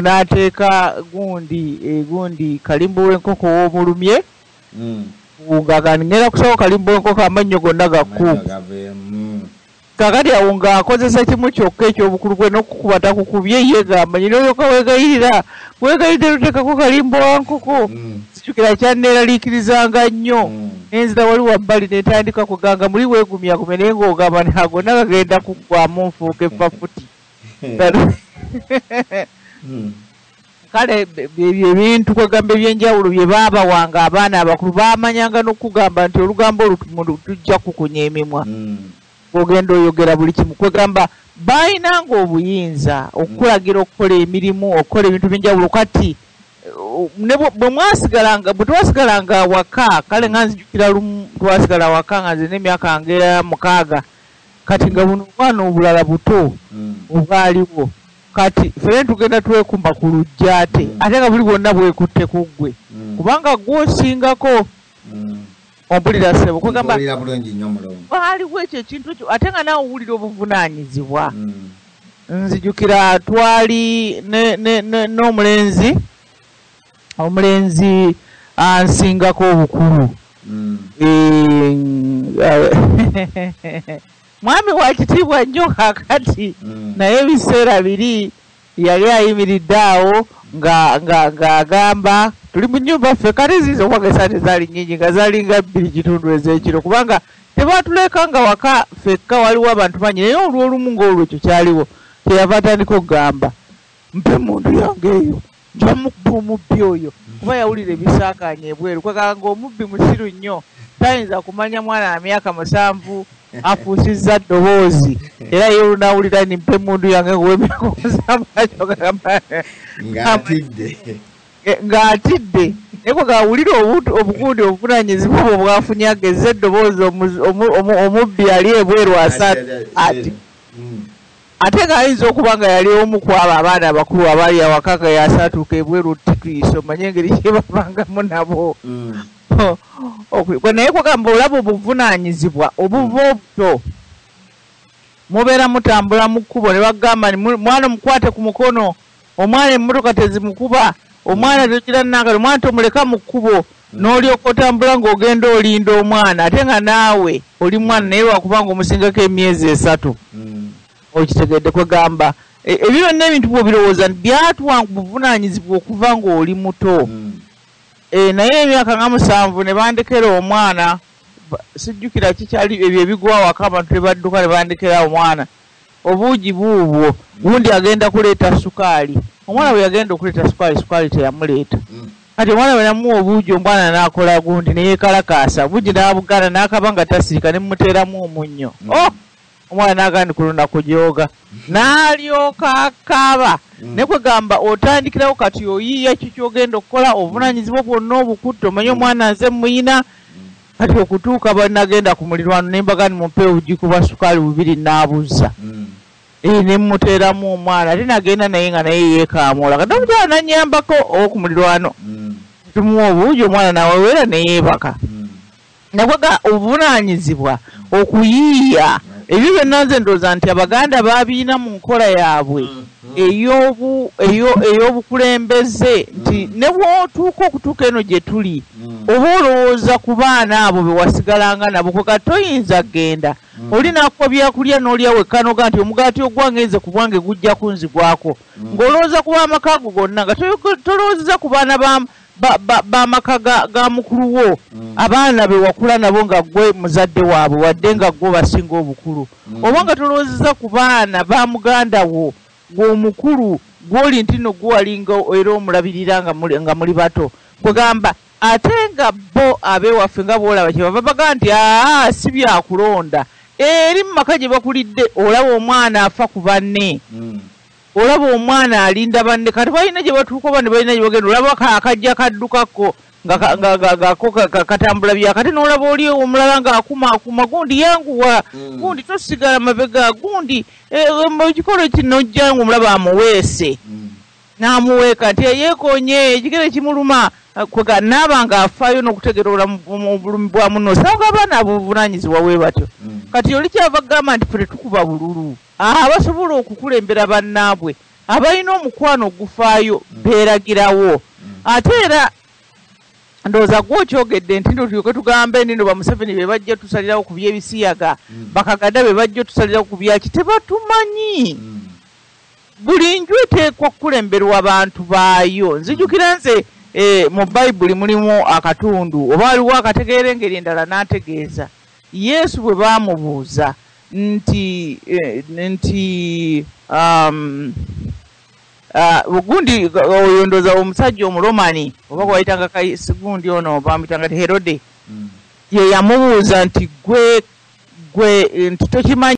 n'ateeka gundi kalimbo w'enkoko w'omulumye nga ngenda kusaba kalimbo w'enkoko amannyo gonna gakkuumu kakati awo ng'akozesa kimu kyokka eky'obukulu bwe n'okukuba takukubye ye gamba nyina olyoka weegayirira luteekako kalimbo wa nkoko sikira kyanneeraliikirizanga nnyo nenzira wali wabbali netandika kuganga muli weegumyagumya naye ng'ogamba nagonna gagenda kuggwamu nfuuka effafuti kale ebintu kwegamba ebyenjawulo bye baabawanga abaana abakulu baamanyanga n'okugamba nti olugambo olutumu tujja kukunya emimwa ogenda oyogera buli kimu kwegamba baayinanga obuyinza okukulagira okukola emirimu okukola ebintu byenjawulo kati bwe twasigalanga awaka kale nga nzijukira lumu twasigala awaka nga nze n'emyaka ngera 6 kati nga buno obwana obulala buto obwaliwo kati fere tugenda twekumba ku lujja ate nga buli bwonna bwekutte ku ggwe kubanga gw'osingako ompulira ssebo kwegamba waliwo ekyo ekintu ekyo ate nga naawe owulira obuvunaanyizibwa nzijukira twali n'omulenzi ansingako obukulu mwami wa kitiibwa nnyo kakati naye ebiseera biri yali ayimiridde awo ng'agamba tuli mu nnyumba ffe kati ziizo okwagesa tezaali nnyingi nga zaalinga 2 ez'ekiro kubanga tebaatuleka nga waka ffekka waliwo abantu bangi naye olw'olumu ng'olwo ekyo kyaliwo kyeyava atandika okugamba mpe mundu yange eyo nja mukubba omubbi oyo kuba yawulira ebisaakaanya ebweru kweganga omubbi musiru nnyo tayinza kumanya mwana wa myaka 7 afuusizza ddoboozi era ye olunaawulira ni mpe mundu yange ng'ow'emyaka 7 ng'atidde naye kwegawulira obukundi obuvunaanyizibwa obwo bwafunye agezza eddoboozi omubbi ali ebweru ati ate ng'ayinza okuba nga yali omu ku abo abaana abakulu abaali awaka nga yasaatuuka ebweru titwiso manye engeri kye babangamu nabo naye kwegamba olaba obuvunaanyizibwa obuva obuto mubeera mutambula mu kkubo ne bagamba mwana mukwate ku mukono omwana emmotoka tezimukuba omwana tekira nanga omwana tomuleka mu kkubo n'olyoka otambula ng'ogenda olinda omwana ate nga naawe oli mwana naye lwakubanga omusingako emyezi 3 okitegedde kwegamba ebyo byonna ebintu bw'obirowooza byatuwanga buvunaanyizibwa okuva ng'oli muto naye emyaka nga 7 ne bandekera omwana sijjukira kikyali ebyo ebigwa waka abantu tebadduka ne bandekera omwana obuugi buubwo gundi agenda kuleeta sukaali omwana bwe yagenda okuleeta sukaali teyamuleeta kati omwana bwe namuwa obuugi omwana n'akola gundi ne yeekalakaasa obuugi n'abugana n'akaba nga tasirika ne mmuteeramu omunnyo omwana n'agandi ku lunaku gyoga n'alyoka akaaba ne kwegamba otandikirawo kati oyiiya ki kyogenda okukola obuvunaanyizibwa bwonna obukutte omanye omwana nze muyina kati okutuuka banagenda ku mulirwano nembaga nimumpe ogikuba sukaali 2 n'abuzza ne mmuteeramu omwana ate nagenda naye nga naye yeekaamoola kati omukyala nanyambako oku mulirwano tumuwa obuugi omwana nawewera neyeebaka nakwega obuvunaanyizibwa okuyiiya ebyo byonna nze ndowooza nti abaganda baabiina mu nkola yaabwe ey'obukulembeze nti ne bw'otuuka okutuuka eno gye tuli oba olowooza ku baana abo be wasigalanga nabo kwega toyinza genda oli nakuwa byakulya n'olya wekkanoga nti omugaati ogwange nze ku bwange gujja kunzigwako ng'olowooza ku b'amaka ago gonna nga tolowoozeza ku baana b'amaka ga mukulu wo abaana be wakula nabo nga gwe muzadde waabwe wadde nga gwe basinga obukulu oba nga tolowoozeza ku baana ba muganda wo gw'omukulu gw'oli nti no gwe walinga era omulabirira nga muli bato kwegamba ate nga bo ab'ewaffe nga bw'olaba kye bava baga nti si byakulonda eri mu maka gye bakulidde olaba omwana afa ku banne olaba omwana alinda banne kati balina gye batuuka oba ne balina gye bagenda olaba akajja kaddukako ngako katambula byakati n'olaba oli omulala ng'akumaakuma gundi yanguwa gundi tosigala mabega gundi ekikolo kino ojjangu omulaba amuweese n'amuweeka nti yeekonye ekigere kimuluma kwega naaba ng'afaayo n'okutegeera mu bulumi bwa muno sanga abaana abuvunaanyizibwa bwe batyo kati oli kyava kugamba nti ffe tetukuba bululu abasobola okukulembera bannaabwe abalina omukwano ogufaayo beeragirawo. Ate era ndowooza gw'okyogedde nti tulyoke tugambe nino ba Museveni be bajja tusalirawo ku by'ebisiyaga, Bakagada be bajja tusalirawo ku byaki, tebatumanyi. Buli nju eteekwa kulemberwa abantu baayo. Nzijukira nze mu Bayibuli mulimu akatundu oba waliwo akategeera engeri endala n'ategeeza. Yesu bwe baamubuuza nti gundi oyo ndooza omusajja Omuromani oba gwayitanga gundi ono bamuyitanga Herode ye yamubuuza nti gwe nti tokimanyi